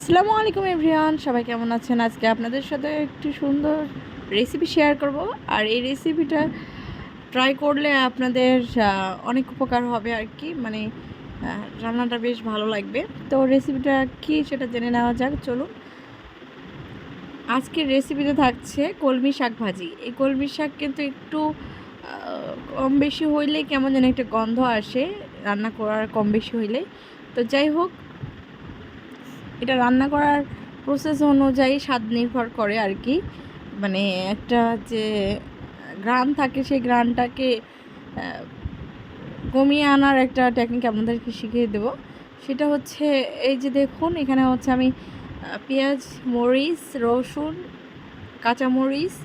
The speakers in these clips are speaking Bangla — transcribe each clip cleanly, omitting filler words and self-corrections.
আসসালামু আলাইকুম এভরিওয়ান, সবাই কেমন আছেন? আজকে আপনাদের সাথে একটি সুন্দর রেসিপি শেয়ার করব। আর এই রেসিপিটা ট্রাই করলে আপনাদের অনেক উপকার হবে আর কি, মানে রান্নাটা বেশ ভালো লাগবে। তো রেসিপিটা কি সেটা জেনে নেওয়া যাক, চলুন। আজকের রেসিপিতে থাকছে কলমি শাক ভাজি। এই কলমি শাক কিন্তু একটু কম বেশি হইলে কেমন যেন একটা গন্ধ আসে রান্না করার কম বেশি হইলে। তো যাই হোক, এটা রান্না করার প্রসেস অনুযায়ী স্বাদ নির্ভর করে আর কি। মানে একটা যে গ্রান থাকে সেই গ্রানটাকে কমিয়ে আনার একটা টেকনিক আপনাদেরকে শিখিয়ে দেব। সেটা হচ্ছে, এই যে দেখুন, এখানে হচ্ছে আমি পেঁয়াজ, মরিচ, রসুন, কাঁচামরিচ,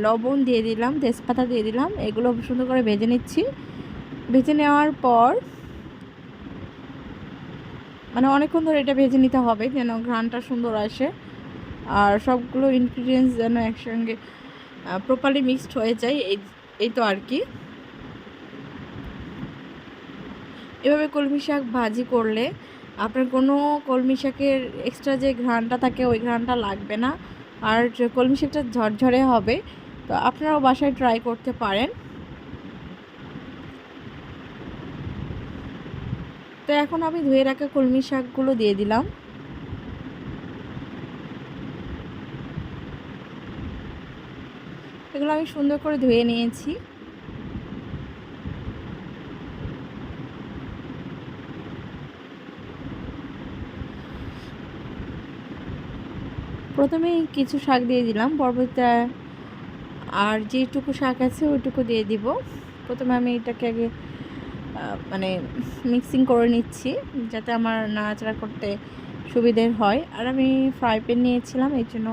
লবণ দিয়ে দিলাম, তেজপাতা দিয়ে দিলাম। এগুলো সুন্দর করে ভেজে নিচ্ছি। ভেজে নেওয়ার পর মানে অনেকক্ষণ ধরে এটা ভেজে নিতে হবে যেন ঘ্রাণটা সুন্দর আসে আর সবগুলো ইনগ্রিডিয়েন্টস যেন একসঙ্গে প্রপারলি মিক্সড হয়ে যায়। এই তো আর কি। এভাবে কলমি শাক ভাজি করলে আপনার কোনো কলমি শাকের এক্সট্রা যে ঘ্রাণটা থাকে ওই ঘ্রাণটা লাগবে না, আর কলমি শাকটা ঝরঝরে হবে। তো আপনারাও বাসায় ট্রাই করতে পারেন। তো এখন আমি ধুয়ে রাখা কলমি শাকগুলো দিয়ে দিলাম। এগুলো আমি সুন্দর করে ধুয়ে নিয়েছি। প্রথমেই কিছু শাক দিয়ে দিলাম, পরবর্তীতে আর যেটুকু শাক আছে ওইটুকু দিয়ে দিব। প্রথমে আমি এটাকে আগে মানে মিক্সিং করে নিচ্ছি যাতে আমার নাড়াচাড়া করতে সুবিধের হয়। আর আমি ফ্রাই প্যান নিয়েছিলাম, এই জন্য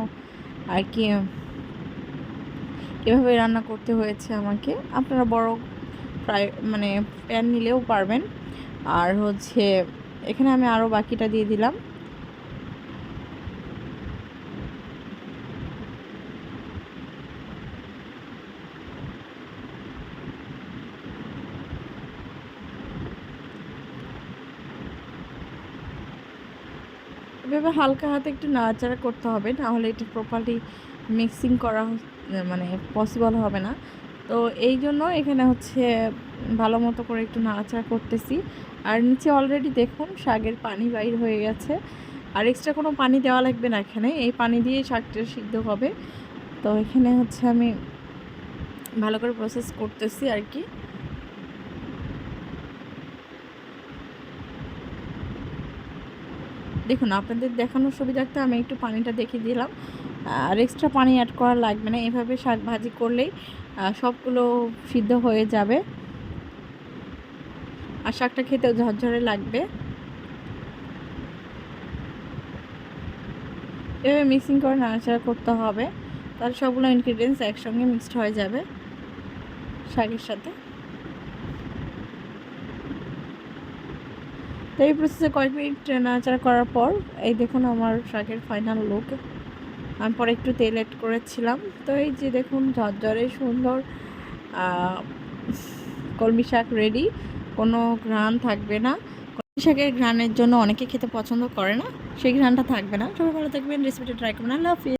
আর কি এভাবে রান্না করতে হয়েছে আমাকে। আপনারা বড় ফ্রাই মানে প্যান নিলেও পারবেন। আর হচ্ছে এখানে আমি আরও বাকিটা দিয়ে দিলাম। এভাবে হালকা হাতে একটু নাড়াচাড়া করতে হবে, নাহলে এটা প্রপারলি মিক্সিং করা মানে পসিবল হবে না। তো এই জন্য এখানে হচ্ছে ভালো মতো করে একটু নাড়াচাড়া করতেছি। আর নিচে অলরেডি দেখুন শাকের পানি বাইর হয়ে গেছে। আর এক্সট্রা কোনো পানি দেওয়া লাগবে না, এখানে এই পানি দিয়ে শাকটা সিদ্ধ হবে। তো এখানে হচ্ছে আমি ভালো করে প্রসেস করতেছি আর কি। দেখুন, আপনাদের দেখানোর সুবিধার্থে আমি একটু পানিটা দেখিয়ে দিলাম। আর এক্সট্রা পানি অ্যাড করা লাগবে না, এভাবে শাক ভাজি করলেই সবগুলো সিদ্ধ হয়ে যাবে আর শাকটা খেতেও ঝরঝরে লাগবে। এভাবে মিক্সিং করে নাড়াচাড়া করতে হবে, তাহলে সবগুলো ইনগ্রিডিয়েন্টস একসঙ্গে মিক্সড হয়ে যাবে শাকের সাথে। তো এই প্রসেসে কয়েক মিনিট নাড়াচাড়া করার পর এই দেখুন আমার শাকের ফাইনাল লুক। আমি পরে একটু তেল অ্যাড করেছিলাম। তো এই যে দেখুন, ঝরঝরে সুন্দর কলমি শাক রেডি। কোনো ঘ্রাণ থাকবে না। কলমি শাকের ঘ্রাণের জন্য অনেকে খেতে পছন্দ করে না, সেই ঘ্রাণটা থাকবে না। সবাই ভালো থাকবেন, রেসিপিটা ট্রাই করবেন। আল্লাহ হাফিজ।